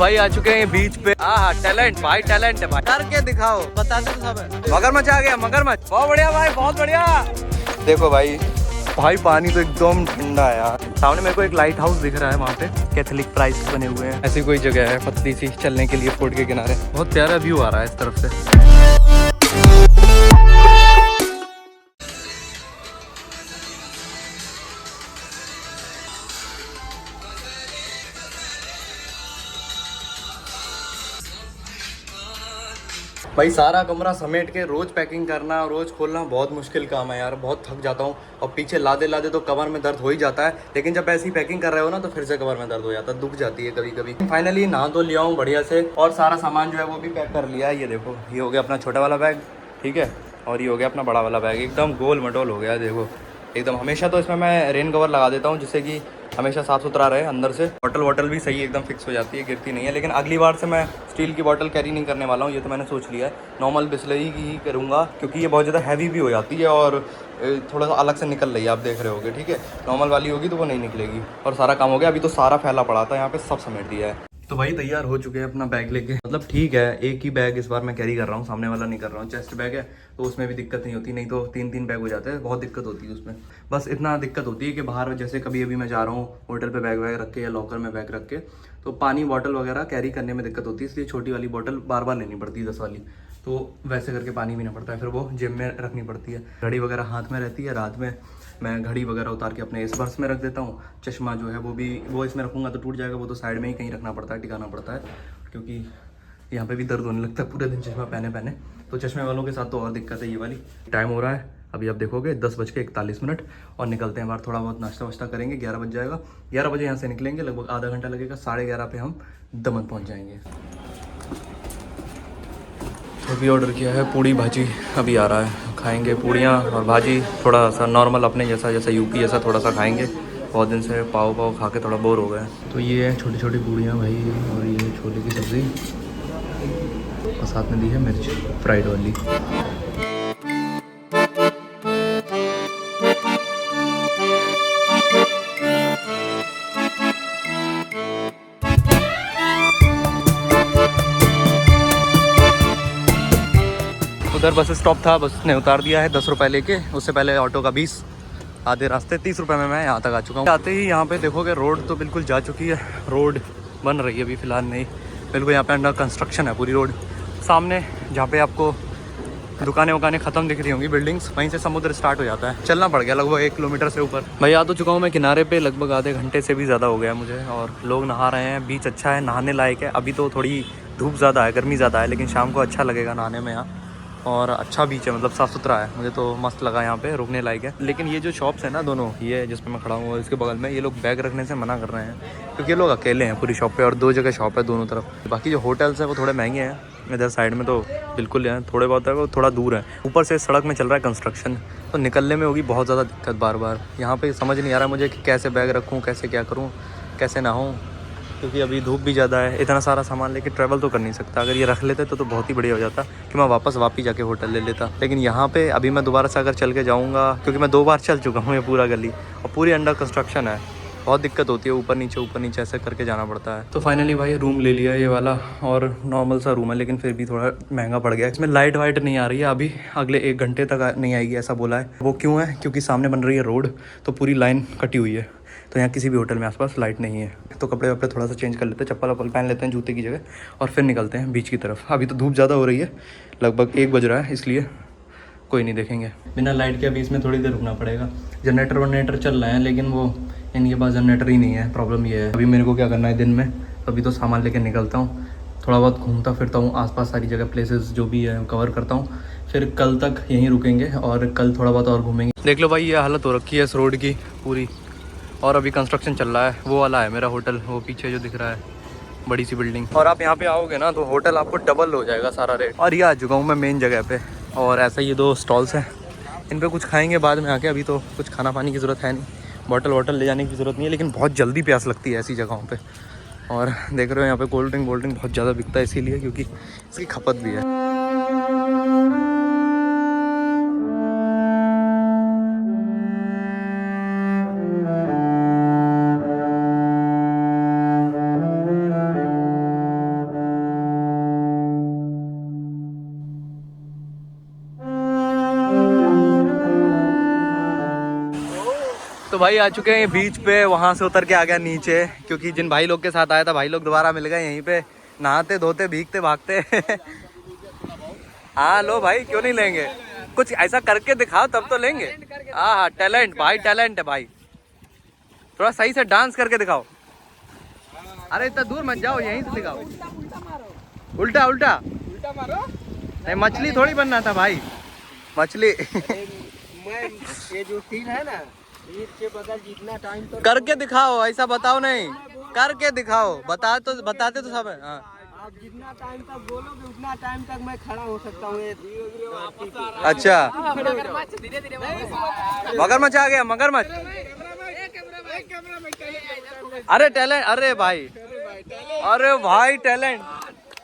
भाई आ चुके हैं बीच पे। हाँ टैलेंट भाई, टैलेंट है भाई, करके दिखाओ, बताते तो सब है। मगरमच्छ आ गया, मगरमच्छ बहुत बढ़िया भाई, बहुत बढ़िया। देखो भाई, भाई पानी तो एकदम ठंडा है यार। सामने मेरे को एक लाइट हाउस दिख रहा है, वहाँ पे कैथोलिक प्राइस बने हुए हैं। ऐसी कोई जगह है पतली सी चलने के लिए फोर्ट के किनारे। बहुत प्यारा व्यू आ रहा है इस तरफ से। भाई सारा कमरा समेट के रोज पैकिंग करना, रोज खोलना बहुत मुश्किल काम है यार, बहुत थक जाता हूँ। और पीछे लादे लादे तो कमर में दर्द हो ही जाता है, लेकिन जब ऐसी पैकिंग कर रहे हो ना तो फिर से कमर में दर्द हो जाता है, दुख जाती है कभी कभी। फाइनली नहा तो लिया हूँ बढ़िया से, और सारा सामान जो है वो भी पैक कर लिया है। ये देखो, ये हो गया अपना छोटा वाला बैग, ठीक है, और ये हो गया अपना बड़ा वाला बैग, एकदम गोल मटोल हो गया देखो एकदम। हमेशा तो इसमें मैं रेन कवर लगा देता हूँ जिससे कि हमेशा साफ़ सुथरा रहे अंदर से। बॉटल भी सही एकदम फिक्स हो जाती है, गिरती नहीं है। लेकिन अगली बार से मैं स्टील की बॉटल कैरी नहीं करने वाला हूँ, ये तो मैंने सोच लिया है। नॉर्मल बिस्लरी की ही करूँगा, क्योंकि ये बहुत ज़्यादा हैवी भी हो जाती है और थोड़ा सा अलग से निकल रही है, आप देख रहे होगे, ठीक है। नॉर्मल वाली होगी तो वो नहीं निकलेगी। और सारा काम हो गया, अभी तो सारा फैला पड़ा था यहाँ पे, सब समेट दिया है। तो भाई तैयार हो चुके हैं अपना बैग लेके। मतलब ठीक है, एक ही बैग इस बार मैं कैरी कर रहा हूँ, सामने वाला नहीं कर रहा हूँ। चेस्ट बैग है तो उसमें भी दिक्कत नहीं होती, नहीं तो 3-3 बैग हो जाते हैं, बहुत दिक्कत होती है उसमें। बस इतना दिक्कत होती है कि बाहर जैसे कभी अभी मैं जा रहा हूँ होटल पे बैग वैग रख के या लॉकर में बैग रख के, तो पानी बॉटल वगैरह कैरी करने में दिक्कत होती है, इसलिए छोटी वाली बॉटल बार बार लेनी पड़ती है 10 वाली। तो वैसे करके पानी पीना पड़ता है, फिर वो जेब में रखनी पड़ती है। घड़ी वगैरह हाथ में रहती है, रात में मैं घड़ी वगैरह उतार के अपने इस पर्स में रख देता हूँ। चश्मा जो है वो इसमें रखूँगा तो टूट जाएगा, वो तो साइड में ही कहीं रखना पड़ता है, टिकाना पड़ता है, क्योंकि यहाँ पे भी दर्द होने लगता है पूरे दिन चश्मा पहने पहने। तो चश्मे वालों के साथ तो और दिक्कत है ये वाली। टाइम हो रहा है अभी, आप देखोगे 10:41 और निकलते हैं बाहर। थोड़ा बहुत नाश्ता वाश्ता करेंगे, 11 बज जाएगा। 11 बजे यहाँ से निकलेंगे, लगभग आधा घंटा लगेगा, 11:30 पे हम दमन पहुँच जाएंगे। अभी ऑर्डर किया है पूड़ी भाजी, अभी आ रहा है, खाएंगे पूड़ियाँ और भाजी। थोड़ा सा नॉर्मल अपने जैसा, जैसा यूपी जैसा थोड़ा सा खाएंगे। बहुत दिन से पाव खा के थोड़ा बोर हो गए। तो ये है छोटी छोटी पूड़ियाँ भाई, और ये छोले की सब्ज़ी, और साथ में दी है मिर्च फ्राइड वाली। उधर बस स्टॉप था, बस ने उतार दिया है 10 रुपये लेके, उससे पहले ऑटो का 20, आधे रास्ते 30 रुपये में मैं यहाँ तक आ चुका हूँ। आते ही यहाँ पे देखोगे रोड तो बिल्कुल जा चुकी है, रोड बन रही है अभी फ़िलहाल नहीं, बिल्कुल यहाँ पे अंडर कंस्ट्रक्शन है पूरी रोड। सामने जहाँ पे आपको दुकानें वुकानें ख़त्म दिख रही होंगी, बिल्डिंग्स, वहीं से समुद्र स्टार्ट हो जाता है। चलना पड़ गया लगभग 1 किलोमीटर से ऊपर। भाई आ तो चुका हूँ मैं किनारे पे, लगभग आधे घंटे से भी ज़्यादा हो गया मुझे, और लोग नहा रहे हैं। बीच अच्छा है, नहाने लायक है। अभी तो थोड़ी धूप ज़्यादा है, गर्मी ज़्यादा है, लेकिन शाम को अच्छा लगेगा नहाने में यहाँ। और अच्छा बीच है, मतलब साफ़ सुथरा है, मुझे तो मस्त लगा यहाँ पे, रुकने लायक है। लेकिन ये जो शॉप्स है ना दोनों, ये जिस पे मैं खड़ा हूँ और इसके बगल में, ये लोग बैग रखने से मना कर रहे हैं, क्योंकि ये लोग अकेले हैं पूरी शॉप पे, और 2 जगह शॉप है दोनों तरफ। बाकी जो होटल्स हैं वो थोड़े महंगे हैं, इधर साइड में तो बिल्कुल है, थोड़े बहुत है, वो थोड़ा दूर है। ऊपर से सड़क में चल रहा है कंस्ट्रक्शन, तो निकलने में होगी बहुत ज़्यादा दिक्कत बार बार। यहाँ पे समझ नहीं आ रहा मुझे कि कैसे बैग रखूँ, कैसे क्या करूँ, कैसे नहाऊँ, क्योंकि अभी धूप भी ज़्यादा है। इतना सारा सामान लेके ट्रैवल तो कर नहीं सकता। अगर ये रख लेते तो बहुत ही बढ़िया हो जाता कि मैं वापस जाके होटल ले लेता। लेकिन यहाँ पे अभी मैं दोबारा से अगर चल के जाऊँगा, क्योंकि मैं 2 बार चल चुका हूँ ये पूरा गली, और पूरी अंडर कंस्ट्रक्शन है, बहुत दिक्कत होती है, ऊपर नीचे ऐसे करके जाना पड़ता है। तो फाइनली भाई रूम ले लिया ये वाला, और नॉर्मल सा रूम है, लेकिन फिर भी थोड़ा महंगा पड़ गया। इसमें लाइट वाइट नहीं आ रही है अभी, अगले 1 घंटे तक नहीं आएगी ऐसा बोला है। वो क्यों है? क्योंकि सामने बन रही है रोड, तो पूरी लाइन कटी हुई है, तो यहाँ किसी भी होटल में आसपास लाइट नहीं है। तो कपड़े वपड़े थोड़ा सा चेंज कर लेते हैं, चप्पल वप्पल पहन लेते हैं जूते की जगह, और फिर निकलते हैं बीच की तरफ। अभी तो धूप ज़्यादा हो रही है, लगभग 1 बज रहा है, इसलिए कोई नहीं देखेंगे। बिना लाइट के अभी इसमें थोड़ी देर रुकना पड़ेगा। जनरेटर चल रहे हैं, लेकिन वो इनके पास जनरेटर ही नहीं है, प्रॉब्लम ये है। अभी मेरे को क्या करना है दिन में, अभी तो सामान लेके निकलता हूँ, थोड़ा बहुत घूमता फिरता हूँ आसपास, सारी जगह प्लेसेस जो भी है कवर करता हूँ, फिर कल तक यहीं रुकेंगे, और कल थोड़ा बहुत और घूमेंगे। देख लो भाई, ये हालत हो रखी है इस रोड की पूरी, और अभी कंस्ट्रक्शन चल रहा है। वो वाला है मेरा होटल, वो पीछे जो दिख रहा है बड़ी सी बिल्डिंग। और आप यहाँ पे आओगे ना तो होटल आपको डबल हो जाएगा सारा रेट। और ये आ चुका हूँ मैं मेन जगह पे, और ऐसा ये 2 स्टॉल्स हैं, इन पे कुछ खाएंगे बाद में आके। अभी तो कुछ खाना पानी की ज़रूरत है नहीं, बॉटल वॉटल ले जाने की ज़रूरत नहीं है, लेकिन बहुत जल्दी प्यास लगती है ऐसी जगहों पे। और देख रहे हो यहाँ पे कोल्ड ड्रिंक बहुत ज़्यादा बिकता है, इसीलिए क्योंकि इसकी खपत भी है। भाई आ चुके हैं बीच पे, वहाँ से उतर के आ गया नीचे, क्योंकि जिन भाई लोग के साथ आया था भाई लोग दोबारा मिल गए यहीं पे, नहाते धोते भीगते भागते। हाँ लो भाई, क्यों नहीं लेंगे, कुछ ऐसा करके दिखाओ तब तो लेंगे। हाँ हाँ, टैलेंट भाई, टैलेंट है भाई, थोड़ा सही से डांस करके दिखाओ। अरे इतना दूर मत जाओ, यहीं से दिखाओ। उल्टा उल्टा उल्टा मारो। नहीं, मछली थोड़ी बनना था भाई, मछली। ये जो सीन है ना, इसके बगल जितना टाइम तो करके दिखाओ, ऐसा बताओ नहीं, करके दिखाओ, बताते तो सब है। हाँ, आप जितना टाइम तक बोलोगे उतना टाइम तक मैं खड़ा हो सकता हूँ। अच्छा, मगरमच्छ आ गया, मगरमच्छ। अरे टैलेंट, अरे भाई, अरे भाई टैलेंट,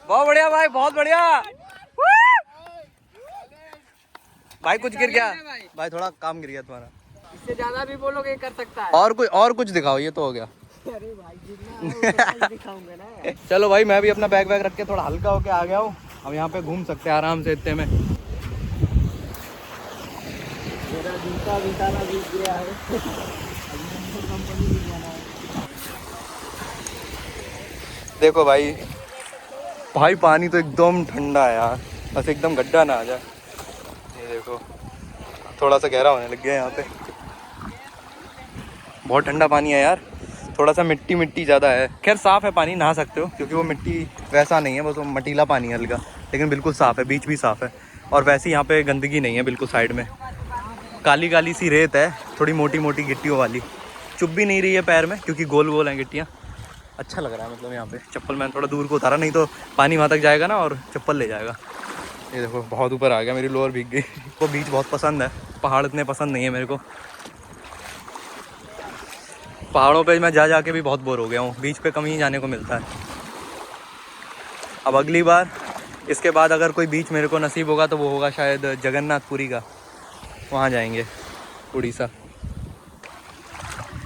बहुत बढ़िया भाई, बहुत बढ़िया भाई। कुछ गिर गया भाई, थोड़ा काम गिर गया तुम्हारा, इससे ज्यादा भी बोलोगे कर सकता है। और कुछ दिखाओ, ये तो हो गया। अरे भाई, जितना दिखाऊंगा ना। चलो भाई, मैं भी अपना बैग वैग रख के थोड़ा हल्का होके आ गया हूँ। अब यहाँ पे घूम सकते हैं आराम से इतने में। मेरा जूता बिताना भी गया है। देखो भाई, भाई पानी तो एकदम ठंडा है यार, बस एकदम गड्ढा ना आ जाए। ये देखो, थोड़ा सा गहरा होने लग गया यहाँ पे, बहुत ठंडा पानी है यार, थोड़ा सा मिट्टी मिट्टी ज़्यादा है। खैर साफ़ है पानी, नहा सकते हो, क्योंकि वो मिट्टी वैसा नहीं है, बस वो मटीला पानी है हल्का, लेकिन बिल्कुल साफ़ है, बीच भी साफ़ है। और वैसे यहाँ पे गंदगी नहीं है, बिल्कुल साइड में काली काली सी रेत है, थोड़ी मोटी मोटी गिट्टियों वाली, चुभ भी नहीं रही है पैर में, क्योंकि गोल गोल हैं गिट्टियाँ। अच्छा लग रहा है मतलब यहाँ पे। चप्पल मैंने थोड़ा दूर को उतारा, नहीं तो पानी वहाँ तक जाएगा ना और चप्पल ले जाएगा। ये देखो, बहुत ऊपर आ गया, मेरी लोअर भीग गई। वो बीच बहुत पसंद है, पहाड़ इतने पसंद नहीं है मेरे को। पहाड़ों पे मैं जा जाके भी बहुत बोर हो गया हूँ, बीच पे कम ही जाने को मिलता है। अब अगली बार, इसके बाद अगर कोई बीच मेरे को नसीब होगा तो वो होगा शायद जगन्नाथपुरी का, वहाँ जाएंगे उड़ीसा।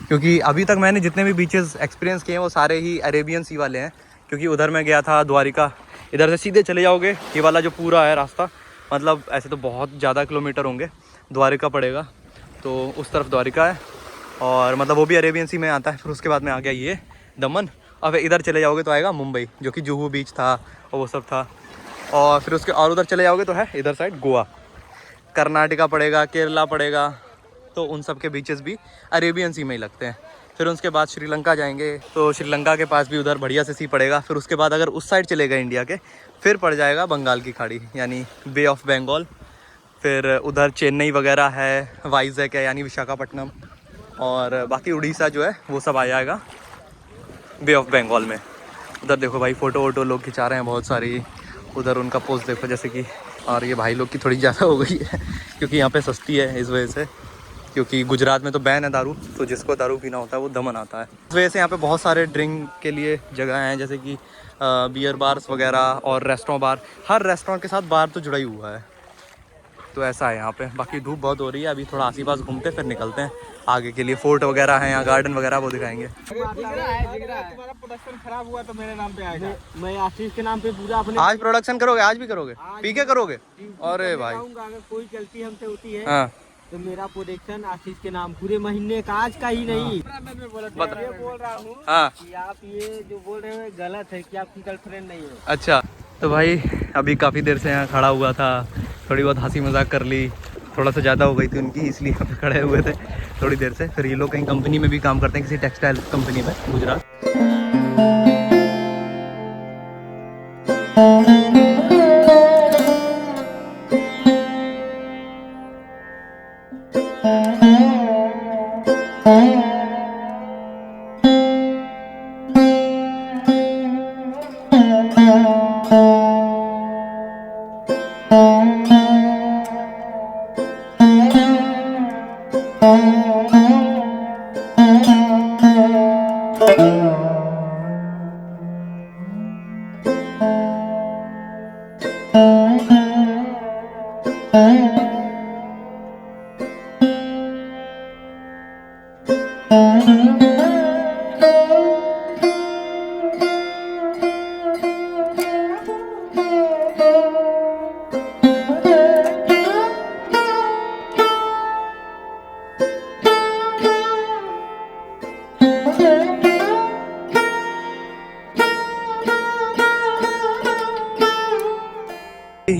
क्योंकि अभी तक मैंने जितने भी बीचेस एक्सपीरियंस किए हैं वो सारे ही अरेबियन सी वाले हैं। क्योंकि उधर मैं गया था द्वारिका, इधर से सीधे चले जाओगे, ये वाला जो पूरा है रास्ता, मतलब ऐसे तो बहुत ज़्यादा किलोमीटर होंगे, द्वारिका पड़ेगा, तो उस तरफ द्वारिका है, और मतलब वो भी अरेबियन सी में आता है। फिर उसके बाद में आ गया ये दमन। अब इधर चले जाओगे तो आएगा मुंबई, जो कि जुहू बीच था और वो सब था। और फिर उसके और उधर चले जाओगे तो है इधर साइड गोवा, कर्नाटका पड़ेगा, केरला पड़ेगा, तो उन सब के बीचेस भी अरेबियन सी में ही लगते हैं। फिर उसके बाद श्रीलंका जाएंगे, तो श्रीलंका के पास भी उधर बढ़िया से सी पड़ेगा। फिर उसके बाद अगर उस साइड चले गए इंडिया के, फिर पड़ जाएगा बंगाल की खाड़ी, यानी बे ऑफ बंगाल। फिर उधर चेन्नई वगैरह है, वाइजैक है यानी विशाखापट्टनम, और बाकी उड़ीसा जो है वो सब आ जाएगा बे ऑफ बंगाल में। उधर देखो भाई, फ़ोटो वोटो लोग खिंचा रहे हैं बहुत सारी, उधर उनका पोस्ट देखो जैसे कि। और ये भाई लोग की थोड़ी ज़्यादा हो गई है, क्योंकि यहाँ पे सस्ती है इस वजह से, क्योंकि गुजरात में तो बैन है दारू, तो जिसको दारू पीना होता है वो दमन आता है। इस वजह से यहाँ पे बहुत सारे ड्रिंक के लिए जगह हैं, जैसे कि बियर बार्स वगैरह और रेस्टोरेंट बार। हर रेस्टोरेंट के साथ बार तो जुड़ा ही हुआ है, तो ऐसा है यहाँ पे। बाकी धूप बहुत हो रही है, अभी थोड़ा आस पास घूमते फिर निकलते हैं आगे के लिए। फोर्ट वगैरह है यहाँ, गार्डन वगैरह वो दिखाएंगे। तुम्हारा प्रोडक्शन खराब हुआ तो मेरे नाम पे आएगा, मैं आशीष के नाम पे पूरा अपने। आज प्रोडक्शन करोगे? आज भी करोगे? पी के करोगे? अरे भाई, अगर कोई गलती हमसे होती है हाँ, तो मेरा प्रोडक्शन आशीष के नाम पूरे महीने का, आज का ही नहीं। मैं बोल रहा हूँ कि आप ये जो बोल रहे हो गलत है, कि आपकी गर्लफ्रेंड नहीं है। अच्छा, तो भाई अभी काफ़ी देर से यहाँ खड़ा हुआ था, थोड़ी बहुत हंसी मजाक कर ली, थोड़ा सा ज़्यादा हो गई थी उनकी, इसलिए यहाँ पे खड़े हुए थे थोड़ी देर से। फिर ये लोग कहीं कंपनी में भी काम करते हैं, किसी टेक्सटाइल कंपनी में गुजरात।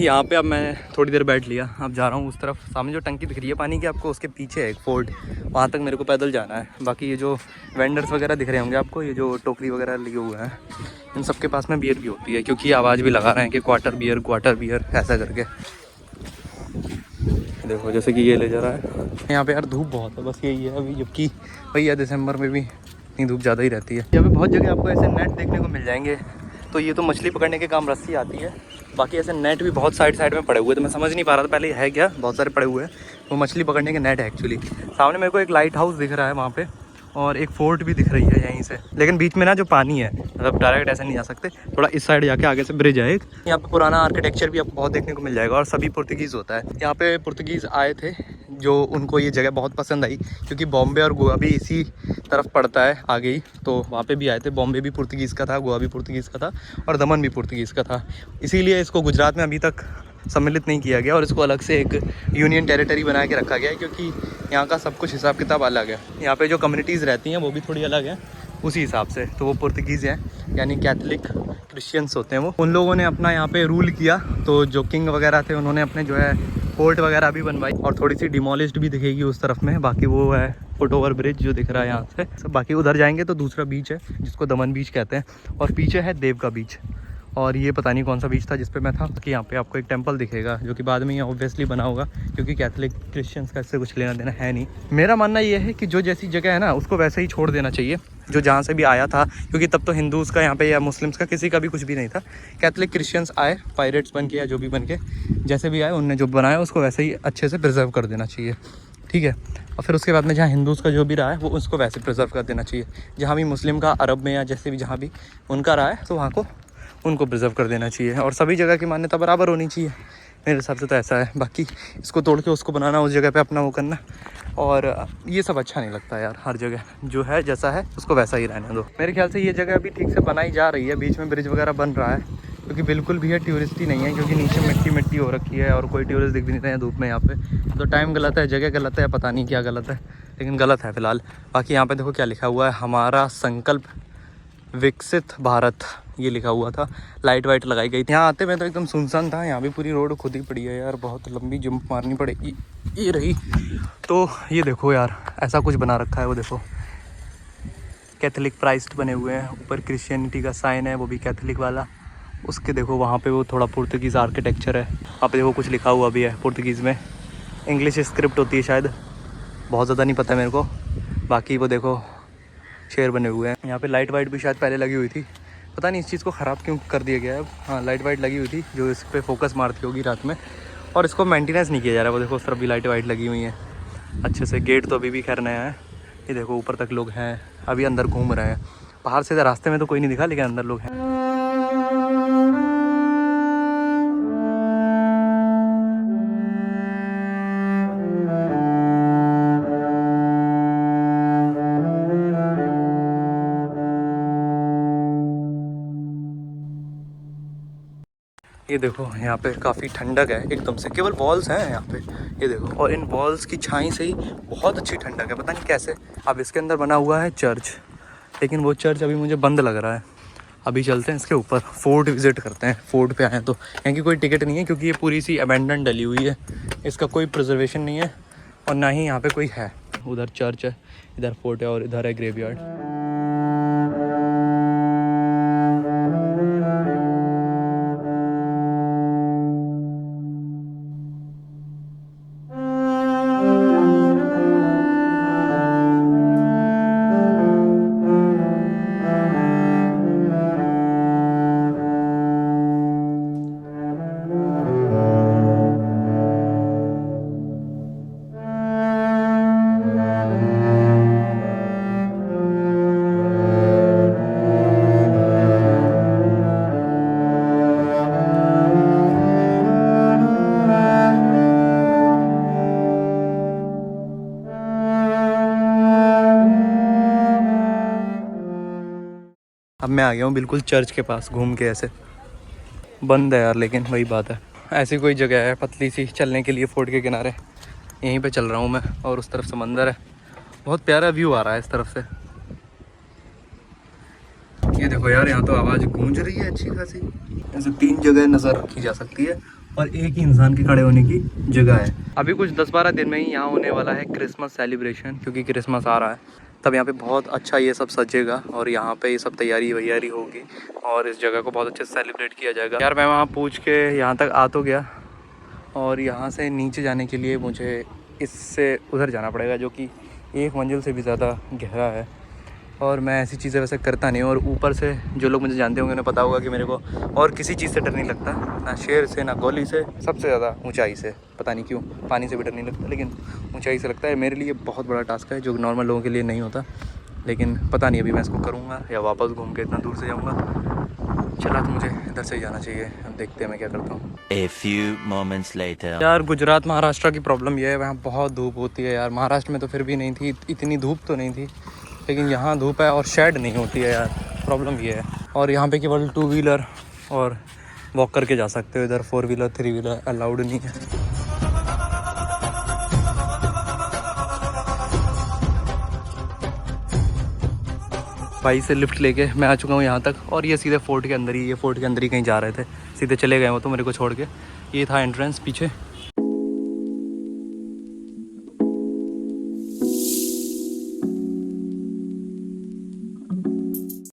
यहाँ पे अब मैं थोड़ी देर बैठ लिया, अब जा रहा हूँ उस तरफ। सामने जो टंकी दिख रही है पानी की आपको, उसके पीछे है एक फोर्ट, वहाँ तक मेरे को पैदल जाना है। बाकी ये जो वेंडर्स वगैरह दिख रहे होंगे आपको, ये जो टोकरी वगैरह लगे हुए हैं, इन सबके पास में बियर भी होती है, क्योंकि आवाज़ भी लगा रहे हैं कि क्वार्टर बियर ऐसा करके। देखो जैसे कि ये ले जा रहा है। यहाँ पे यार धूप बहुत है, बस यही है अभी, जबकि भैया दिसंबर में भी इतनी धूप ज़्यादा ही रहती है। यहाँ पे बहुत जगह आपको ऐसे नेट देखने को मिल जाएंगे। तो ये तो मछली पकड़ने के काम रस्सी आती है, बाकी ऐसे नेट भी बहुत साइड में पड़े हुए, तो मैं समझ नहीं पा रहा था पहले है क्या, बहुत सारे पड़े हुए हैं। वो मछली पकड़ने के नेट है एक्चुअली। सामने मेरे को एक लाइट हाउस दिख रहा है वहाँ पे, और एक फोर्ट भी दिख रही है यहीं से, लेकिन बीच में ना जो पानी है, मतलब डायरेक्ट ऐसे नहीं जा सकते, थोड़ा इस साइड जाके आगे से ब्रिज है एक। यहाँ पे पुराना आर्किटेक्चर भी आपको बहुत देखने को मिल जाएगा, और सभी पुर्तगीज़ होता है। यहाँ पे पुर्तगीज़ आए थे, जो उनको ये जगह बहुत पसंद आई, क्योंकि बॉम्बे और गोवा भी इसी तरफ पड़ता है आगे ही, तो वहाँ पे भी आए थे। बॉम्बे भी पुर्तगीज़ का था, गोवा भी पुर्तगीज़ का था, और दमन भी पुर्तगीज़ का था। इसीलिए इसको गुजरात में अभी तक सम्मिलित नहीं किया गया, और इसको अलग से एक यूनियन टेरिटरी बना के रखा गया है, क्योंकि यहाँ का सब कुछ हिसाब किताब अलग है। यहाँ पे जो कम्युनिटीज़ रहती हैं वो भी थोड़ी अलग हैं उसी हिसाब से। तो वो पुर्तगीज़ हैं, यानी कैथलिक क्रिश्चियंस होते हैं वो। उन लोगों ने अपना यहाँ पे रूल किया, तो जो किंग वगैरह थे उन्होंने अपने जो है फोर्ट वगैरह भी बनवाई, और थोड़ी सी डिमोलिश्ड भी दिखेगी उस तरफ में। बाकी वो है फुट ओवर ब्रिज जो दिख रहा है यहाँ से सब। बाकी उधर जाएंगे तो दूसरा बीच है जिसको दमन बीच कहते हैं, और पीछे है देव का बीच। और ये पता नहीं कौन सा बीच था जिस पे मैं था, कि यहाँ पे आपको एक टेंपल दिखेगा, जो कि बाद में यहाँ ऑब्वियसली बना होगा, क्योंकि कैथलिक क्रिश्चियंस का इससे कुछ लेना देना है नहीं। मेरा मानना ये है कि जो जैसी जगह है ना, उसको वैसे ही छोड़ देना चाहिए, जो जहाँ से भी आया था, क्योंकि तब तो हिंदूज़ का यहाँ पे या मुस्लिम्स का किसी का भी कुछ भी नहीं था। कैथलिक क्रिश्चियंस आए, पायरेट्स बन के या जो भी बन के, जैसे भी आए, उनने जो बनाया उसको वैसे ही अच्छे से प्रिजर्व कर देना चाहिए, ठीक है। और फिर उसके बाद में जहाँ हिंदूज़ का जो भी रहा है वो उसको वैसे प्रिजर्व कर देना चाहिए। जहाँ भी मुस्लिम का अरब में या जैसे भी जहाँ भी उनका रहा है, तो वहाँ को उनको प्रिजर्व कर देना चाहिए, और सभी जगह की मान्यता बराबर होनी चाहिए। मेरे हिसाब से तो ऐसा है। बाकी इसको तोड़ के उसको बनाना, उस जगह पे अपना वो करना, और ये सब अच्छा नहीं लगता यार। हर जगह जो है जैसा है उसको वैसा ही रहने दो। मेरे ख्याल से ये जगह अभी ठीक से बनाई जा रही है, बीच में ब्रिज वगैरह बन रहा है, क्योंकि बिल्कुल भी है टूरिस्ट ही नहीं है, क्योंकि नीचे मिट्टी हो रखी है, और कोई टूरिस्ट दिख भी नहीं रहे हैं धूप में यहाँ पे। तो टाइम गलत है, जगह गलत है, पता नहीं क्या गलत है, लेकिन गलत है फ़िलहाल। बाकी यहाँ पर देखो क्या लिखा हुआ है, हमारा संकल्प विकसित भारत, ये लिखा हुआ था। लाइट वाइट लगाई गई थी। यहाँ आते में तो एकदम सुनसान था, यहाँ भी पूरी रोड खुद ही पड़ी है यार, बहुत लंबी जंप मारनी पड़ेगी। ये रही। तो ये देखो यार, ऐसा कुछ बना रखा है, वो देखो कैथलिक प्राइस्ट बने हुए हैं, ऊपर क्रिश्चियनिटी का साइन है, वो भी कैथलिक वाला। उसके देखो वहाँ पे वो थोड़ा पुर्तगीज़ आर्किटेक्चर है, वहाँ पे देखो कुछ लिखा हुआ भी है पुर्तगीज़ में, इंग्लिश स्क्रिप्ट होती है शायद, बहुत ज़्यादा नहीं पता मेरे को। बाकी वो देखो शेर बने हुए हैं। यहाँ पे लाइट वाइट भी शायद पहले लगी हुई थी, पता नहीं इस चीज़ को ख़राब क्यों कर दिया गया है। हाँ, लाइट वाइट लगी हुई थी जो इस पर फोकस मारती होगी रात में, और इसको मेंटेनेंस नहीं किया जा रहा है। वो देखो उस तरफ भी लाइट वाइट लगी हुई हैं अच्छे से। गेट तो अभी भी खैर नया है। ये देखो ऊपर तक लोग हैं, अभी अंदर घूम रहे हैं। बाहर से रास्ते में तो कोई नहीं दिखा, लेकिन अंदर लोग हैं। ये देखो यहाँ पे काफ़ी ठंडक है एकदम से, केवल वॉल्स हैं यहाँ पे, ये देखो, और इन वॉल्स की छाई से ही बहुत अच्छी ठंडक है, पता नहीं कैसे। अब इसके अंदर बना हुआ है चर्च, लेकिन वो चर्च अभी मुझे बंद लग रहा है। अभी चलते हैं इसके ऊपर, फोर्ट विज़िट करते हैं। फोर्ट पे आए हैं तो यहाँ की कोई टिकट नहीं है, क्योंकि ये पूरी सी अबेंडन डली हुई है, इसका कोई प्रिजर्वेशन नहीं है, और ना ही यहाँ पर कोई है। उधर चर्च है, इधर फोर्ट है, और इधर है ग्रेवयार्ड। अब मैं आ गया हूँ बिल्कुल चर्च के पास, घूम के ऐसे। बंद है यार, लेकिन वही बात है, ऐसी कोई जगह है पतली सी चलने के लिए फोर्ट के किनारे, यहीं पे चल रहा हूँ मैं, और उस तरफ समंदर है। बहुत प्यारा व्यू आ रहा है इस तरफ से। ये देखो यार, यहाँ तो आवाज़ गूंज रही है अच्छी खासी। ऐसे 3 जगह नज़र रखी जा सकती है, और एक ही इंसान के खड़े होने की जगह है। अभी कुछ 10-12 दिन में ही यहाँ होने वाला है क्रिसमस सेलिब्रेशन, क्योंकि क्रिसमस आ रहा है, तब यहाँ पे बहुत अच्छा ये सब सजेगा और यहाँ पे ये सब तैयारी वैयारी होगी और इस जगह को बहुत अच्छे से सेलिब्रेट किया जाएगा। यार मैं वहाँ पूछ के यहाँ तक आ तो गया, और यहाँ से नीचे जाने के लिए मुझे इससे उधर जाना पड़ेगा, जो कि 1 मंजिल से भी ज़्यादा गहरा है। और मैं ऐसी चीज़ें वैसे करता नहीं, और ऊपर से जो लोग मुझे जानते होंगे उन्हें पता होगा कि मेरे को और किसी चीज़ से डर नहीं लगता, ना शेर से, ना गोली से, सबसे ज़्यादा ऊंचाई से। पता नहीं क्यों, पानी से भी डर नहीं लगता, लेकिन ऊंचाई से लगता है। मेरे लिए बहुत बड़ा टास्क है जो नॉर्मल लोगों के लिए नहीं होता, लेकिन पता नहीं अभी मैं इसको करूँगा या वापस घूम के इतना दूर से जाऊँगा। चला तो मुझे इधर से ही जाना चाहिए, अब देखते हैं मैं क्या करता हूँ। A few moments later. यार गुजरात महाराष्ट्र की प्रॉब्लम ये है, वहाँ बहुत धूप होती है यार। महाराष्ट्र में तो फिर भी नहीं थी, इतनी धूप तो नहीं थी, लेकिन यहाँ धूप है और शेड नहीं होती है यार, प्रॉब्लम ये है। और यहाँ पे केवल 2 व्हीलर और वॉक करके जा सकते हो, इधर 4 व्हीलर 3 व्हीलर अलाउड नहीं है। भाई से लिफ्ट लेके मैं आ चुका हूँ यहाँ तक, और ये सीधे फोर्ट के अंदर ही, ये फोर्ट के अंदर ही कहीं जा रहे थे, सीधे चले गए वो तो मेरे को छोड़ के। ये था एंट्रेंस पीछे।